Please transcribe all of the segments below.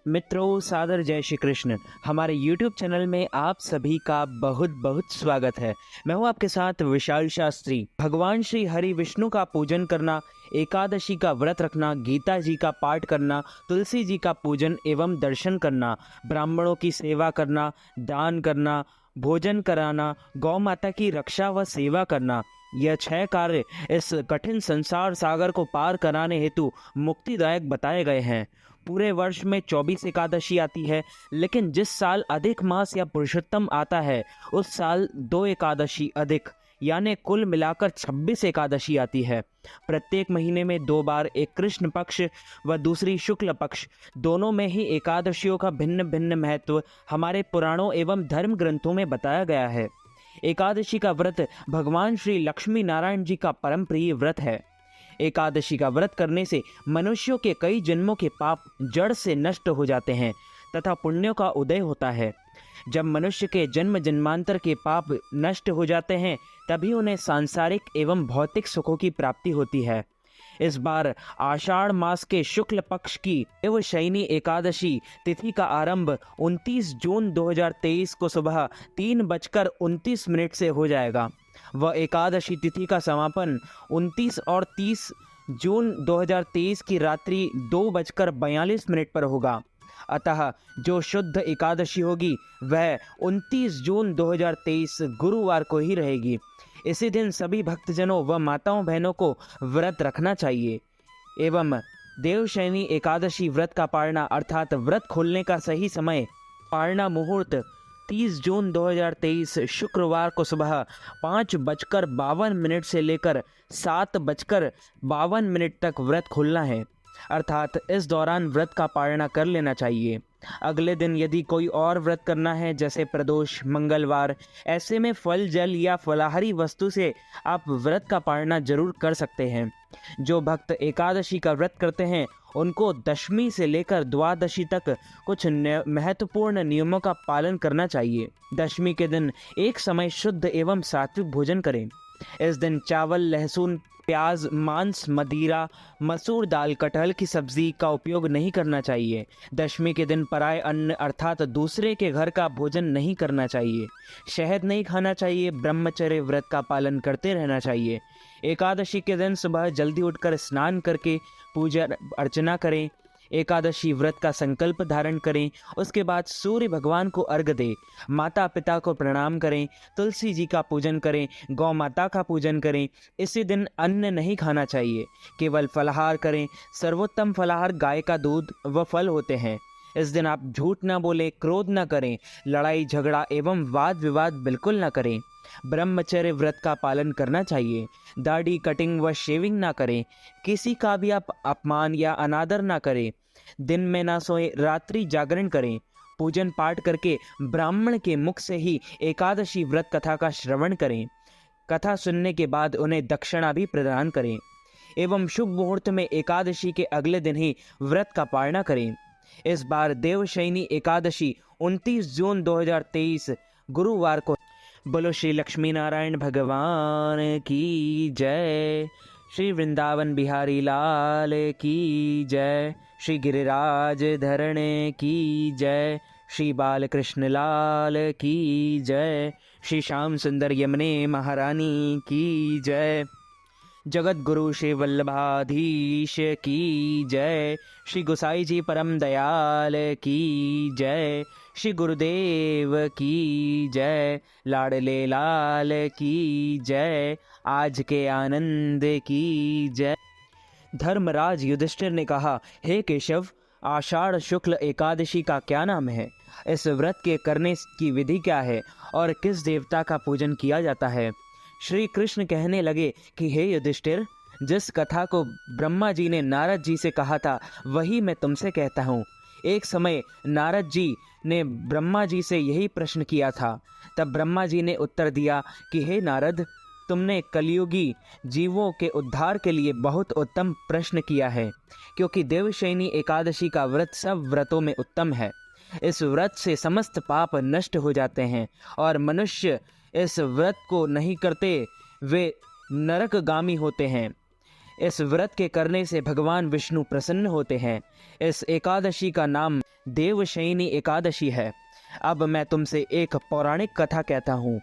मित्रों, सादर जय श्री कृष्ण। हमारे YouTube चैनल में आप सभी का बहुत बहुत स्वागत है। मैं हूं आपके साथ विशाल शास्त्री। भगवान श्री हरि विष्णु का पूजन करना, एकादशी का व्रत रखना, गीता जी का पाठ करना, तुलसी जी का पूजन एवं दर्शन करना, ब्राह्मणों की सेवा करना, दान करना, भोजन कराना, गौ माता की रक्षा व सेवा करना, यह 6 कार्य इस कठिन संसार सागर को पार कराने हेतु मुक्तिदायक बताए गए हैं। पूरे वर्ष में 24 एकादशी आती है, लेकिन जिस साल अधिक मास या पुरुषोत्तम आता है उस साल 2 एकादशी अधिक यानी कुल मिलाकर 26 एकादशी आती है। प्रत्येक महीने में 2 बार, एक कृष्ण पक्ष व दूसरी शुक्ल पक्ष, दोनों में ही एकादशियों का भिन्न भिन्न महत्व हमारे पुराणों एवं धर्म ग्रंथों में बताया गया है। एकादशी का व्रत भगवान श्री लक्ष्मी नारायण जी का परम प्रिय व्रत है। एकादशी का व्रत करने से मनुष्यों के कई जन्मों के पाप जड़ से नष्ट हो जाते हैं तथा पुण्यों का उदय होता है। जब मनुष्य के जन्म जन्मांतर के पाप नष्ट हो जाते हैं तभी उन्हें सांसारिक एवं भौतिक सुखों की प्राप्ति होती है। इस बार आषाढ़ मास के शुक्ल पक्ष की देवशयनी एकादशी तिथि का आरंभ 29 जून 2023 को सुबह 3:29 से हो जाएगा। वह एकादशी तिथि का समापन 29 और 30 जून 2023 की रात्रि 2:42 पर होगा। अतः जो शुद्ध एकादशी होगी वह 29 जून 2023 गुरुवार को ही रहेगी। इसी दिन सभी भक्तजनों व माताओं बहनों को व्रत रखना चाहिए एवं देवशयनी एकादशी व्रत का पारना अर्थात व्रत खोलने का सही समय पारना मुहूर्त 30 जून 2023 शुक्रवार को सुबह 5:52 से लेकर 7:52 तक व्रत खोलना है, अर्थात इस दौरान व्रत का पालना कर लेना चाहिए। अगले दिन यदि कोई और व्रत करना है जैसे प्रदोष, मंगलवार, ऐसे में फल, जल या फलाहारी वस्तु से आप व्रत का पालना जरूर कर सकते हैं। जो भक्त एकादशी का व्रत करते हैं उनको दशमी से लेकर द्वादशी तक कुछ महत्वपूर्ण नियमों का पालन करना चाहिए। दशमी के दिन एक समय शुद्ध एवं सात्विक भोजन करें। इस दिन चावल, लहसुन, प्याज, मांस, मदिरा, मसूर दाल, कटहल की सब्जी का उपयोग नहीं करना चाहिए। दशमी के दिन पराय अन्न अर्थात दूसरे के घर का भोजन नहीं करना चाहिए। शहद नहीं खाना चाहिए। ब्रह्मचर्य व्रत का पालन करते रहना चाहिए। एकादशी के दिन सुबह जल्दी उठकर स्नान करके पूजा अर्चना करें। एकादशी व्रत का संकल्प धारण करें। उसके बाद सूर्य भगवान को अर्घ्य दें। माता पिता को प्रणाम करें। तुलसी जी का पूजन करें। गौ माता का पूजन करें। इसी दिन अन्न नहीं खाना चाहिए, केवल फलाहार करें। सर्वोत्तम फलाहार गाय का दूध व फल होते हैं। इस दिन आप झूठ ना बोलें, क्रोध ना करें, लड़ाई झगड़ा एवं वाद विवाद बिल्कुल ना करें। ब्रह्मचर्य व्रत का पालन करना चाहिए। दाढ़ी, कटिंग व शेविंग ना करें। किसी का भी आप अपमान या अनादर ना करें। दिन में ना सोएं, रात्रि जागरण करें। पूजन पाठ करके ब्राह्मण के मुख से ही एकादशी व्रत कथा का श्रवण करें। कथा सुनने के बाद उन्हें दक्षिणा भी प्रदान करें एवं शुभ मुहूर्त में एकादशी के अगले दिन ही व्रत का पालना करें। इस बार देवशयनी एकादशी 29 जून 2023 गुरुवार को। बोलो श्री लक्ष्मी नारायण भगवान की जय। श्री वृंदावन बिहारी लाल की जय। श्री गिरिराज धरण की जय। श्री बालकृष्ण लाल की जय। श्री श्याम सुंदर यमुने महारानी की जय। जगत गुरु श्री वल्लभाधीश की जय। श्री गोसाई जी परम दयाल की जय। श्री गुरुदेव की जय। लाडले लाल की जय। आज के आनंद की जय। धर्मराज युधिष्ठिर ने कहा, हे केशव, आषाढ़ शुक्ल एकादशी का क्या नाम है? इस व्रत के करने की विधि क्या है और किस देवता का पूजन किया जाता है? श्री कृष्ण कहने लगे कि हे युधिष्ठिर, जिस कथा को ब्रह्मा जी ने नारद जी से कहा था वही मैं तुमसे कहता हूँ। एक समय नारद जी ने ब्रह्मा जी से यही प्रश्न किया था। तब ब्रह्मा जी ने उत्तर दिया कि हे नारद, तुमने कलियुगी जीवों के उद्धार के लिए बहुत उत्तम प्रश्न किया है, क्योंकि देवशयनी एकादशी का व्रत सब व्रतों में उत्तम है। इस व्रत से समस्त पाप नष्ट हो जाते हैं और मनुष्य इस व्रत को नहीं करते वे नरकगामी होते हैं। इस व्रत के करने से भगवान विष्णु प्रसन्न होते हैं। इस एकादशी का नाम देवशयनी एकादशी है। अब मैं तुमसे एक पौराणिक कथा कहता हूँ,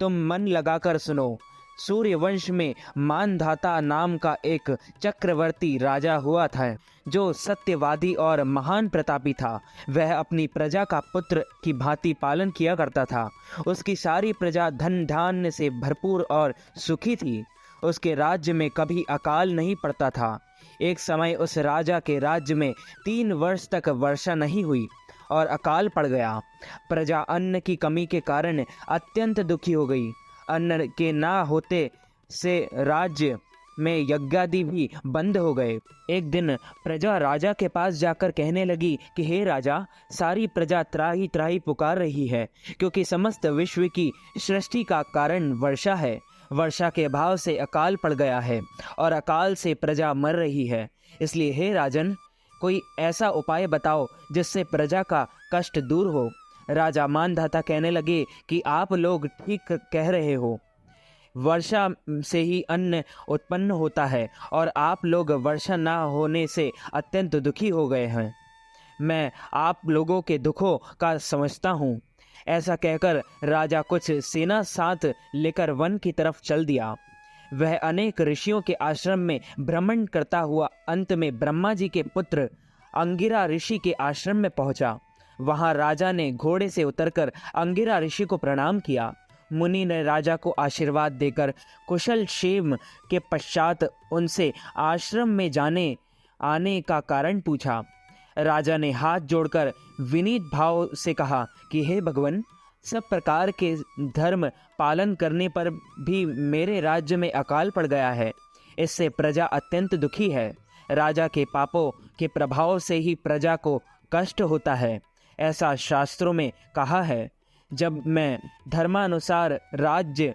तुम मन लगाकर सुनो। सूर्यवंश में मानधाता नाम का एक चक्रवर्ती राजा हुआ था, जो सत्यवादी और महान प्रतापी था। वह अपनी प्रजा का पुत्र की भांति पालन किया करता था। उसकी सारी प्रजा धन धान्य से भरपूर और सुखी थी। उसके राज्य में कभी अकाल नहीं पड़ता था। एक समय उस राजा के राज्य में 3 वर्ष तक वर्षा नहीं हुई और अकाल पड़ गया। प्रजा अन्न की कमी के कारण अत्यंत दुखी हो गई। अन्न के ना होते से राज्य में यज्ञादि भी बंद हो गए। एक दिन प्रजा राजा के पास जाकर कहने लगी कि हे राजा, सारी प्रजा त्राही त्राही पुकार रही है, क्योंकि समस्त विश्व की सृष्टि का कारण वर्षा है। वर्षा के अभाव से अकाल पड़ गया है और अकाल से प्रजा मर रही है। इसलिए हे राजन, कोई ऐसा उपाय बताओ जिससे प्रजा का कष्ट दूर हो। राजा मानधाता कहने लगे कि आप लोग ठीक कह रहे हो। वर्षा से ही अन्न उत्पन्न होता है और आप लोग वर्षा ना होने से अत्यंत दुखी हो गए हैं। मैं आप लोगों के दुखों का समझता हूँ। ऐसा कहकर राजा कुछ सेना साथ लेकर वन की तरफ चल दिया। वह अनेक ऋषियों के आश्रम में भ्रमण करता हुआ अंत में ब्रह्मा जी के पुत्र अंगिरा ऋषि के आश्रम में पहुंचा। वहां राजा ने घोड़े से उतरकर अंगिरा ऋषि को प्रणाम किया। मुनि ने राजा को आशीर्वाद देकर कुशल क्षेम के पश्चात उनसे आश्रम में आने का कारण पूछा। राजा ने हाथ जोड़कर विनीत भाव से कहा कि हे भगवान, सब प्रकार के धर्म पालन करने पर भी मेरे राज्य में अकाल पड़ गया है। इससे प्रजा अत्यंत दुखी है। राजा के पापों के प्रभाव से ही प्रजा को कष्ट होता है, ऐसा शास्त्रों में कहा है। जब मैं धर्मानुसार राज्य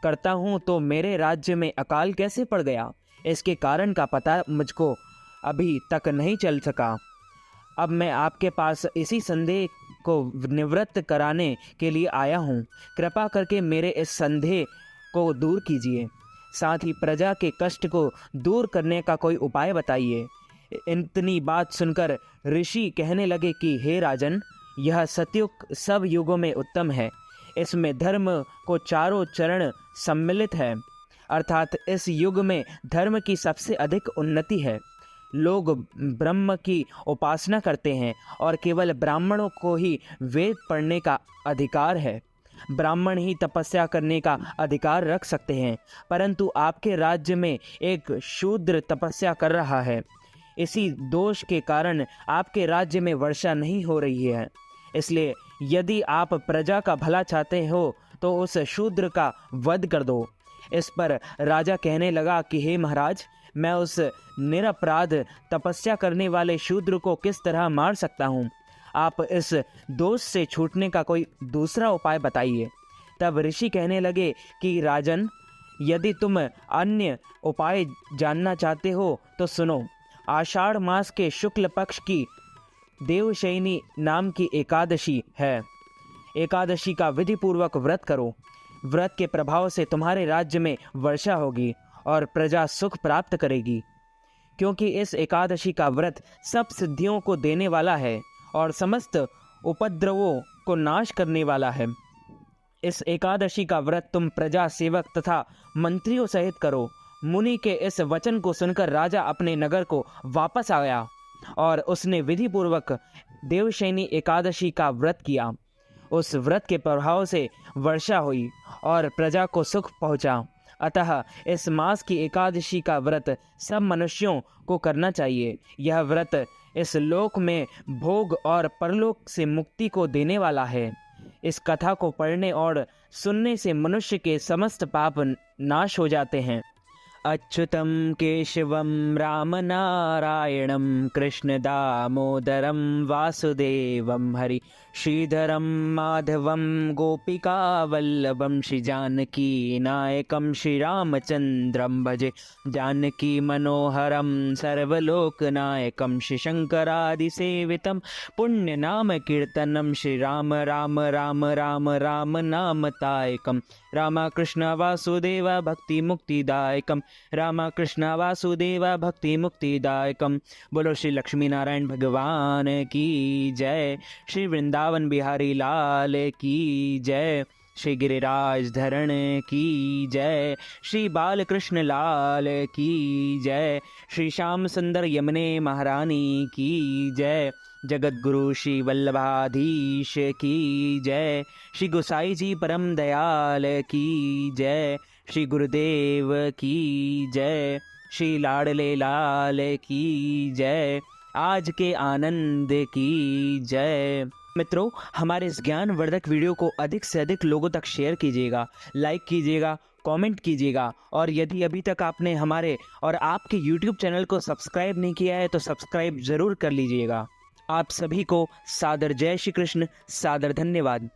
करता हूँ तो मेरे राज्य में अकाल कैसे पड़ गया, इसके कारण का पता मुझको अभी तक नहीं चल सका। अब मैं आपके पास इसी संदेह को निवृत्त कराने के लिए आया हूँ। कृपा करके मेरे इस संदेह को दूर कीजिए, साथ ही प्रजा के कष्ट को दूर करने का कोई उपाय बताइए। इतनी बात सुनकर ऋषि कहने लगे कि हे राजन, यह सतयुग सब युगों में उत्तम है। इसमें धर्म को चारों चरण सम्मिलित है, अर्थात इस युग में धर्म की सबसे अधिक उन्नति है। लोग ब्रह्म की उपासना करते हैं और केवल ब्राह्मणों को ही वेद पढ़ने का अधिकार है। ब्राह्मण ही तपस्या करने का अधिकार रख सकते हैं, परंतु आपके राज्य में एक शूद्र तपस्या कर रहा है। इसी दोष के कारण आपके राज्य में वर्षा नहीं हो रही है। इसलिए यदि आप प्रजा का भला चाहते हो तो उस शूद्र का वध कर दो। इस पर राजा कहने लगा कि हे महाराज, मैं उस निरपराध तपस्या करने वाले शूद्र को किस तरह मार सकता हूँ? आप इस दोष से छूटने का कोई दूसरा उपाय बताइए। तब ऋषि कहने लगे कि राजन, यदि तुम अन्य उपाय जानना चाहते हो तो सुनो। आषाढ़ मास के शुक्ल पक्ष की देवशयनी नाम की एकादशी है। एकादशी का विधि पूर्वक व्रत करो। व्रत के प्रभाव से तुम्हारे राज्य में वर्षा होगी और प्रजा सुख प्राप्त करेगी, क्योंकि इस एकादशी का व्रत सब सिद्धियों को देने वाला है और समस्त उपद्रवों को नाश करने वाला है। इस एकादशी का व्रत तुम प्रजा, सेवक तथा मंत्रियों सहित करो। मुनि के इस वचन को सुनकर राजा अपने नगर को वापस आया और उसने विधि पूर्वक देवशयनी एकादशी का व्रत किया। उस व्रत के प्रभाव से वर्षा हुई और प्रजा को सुख पहुंचा। अतः इस मास की एकादशी का व्रत सब मनुष्यों को करना चाहिए। यह व्रत इस लोक में भोग और परलोक से मुक्ति को देने वाला है। इस कथा को पढ़ने और सुनने से मनुष्य के समस्त पाप नाश हो जाते हैं। अच्युतं केशवं राम नारायणं कृष्ण दामोदरं वासुदेवं हरि श्रीधरं माधवं गोपिका वल्लभं श्री जानकी नायकं श्री रामचंद्रं भजे जानकी मनोहरं सर्वलोकनायकं श्री शंकरादिसेवितं पुण्य नाम कीर्तनं श्री राम राम राम राम राम नामतायकं रामकृष्ण वासुदेव भक्ति मुक्तिदायकं राम कृष्ण वासुदेव भक्ति मुक्तिदायकम। बोलो श्री लक्ष्मी नारायण भगवान की जय। श्री वृंदावन बिहारी लाल की जय। श्री गिरिराज धरण की जय। श्री बालकृष्ण लाल की जय। श्री श्याम सुंदर यमुने महारानी की जय। जगत गुरु श्री वल्लभाधीश की जय। श्री गोसाई जी परम दयाल की जय। श्री गुरुदेव की जय। श्री लाडले लाल की जय। आज के आनंद की जय। मित्रों, हमारे इस ज्ञानवर्धक वीडियो को अधिक से अधिक लोगों तक शेयर कीजिएगा, लाइक कीजिएगा, कमेंट कीजिएगा, और यदि अभी तक आपने हमारे और आपके YouTube चैनल को सब्सक्राइब नहीं किया है तो सब्सक्राइब ज़रूर कर लीजिएगा। आप सभी को सादर जय श्री कृष्ण, सादर धन्यवाद।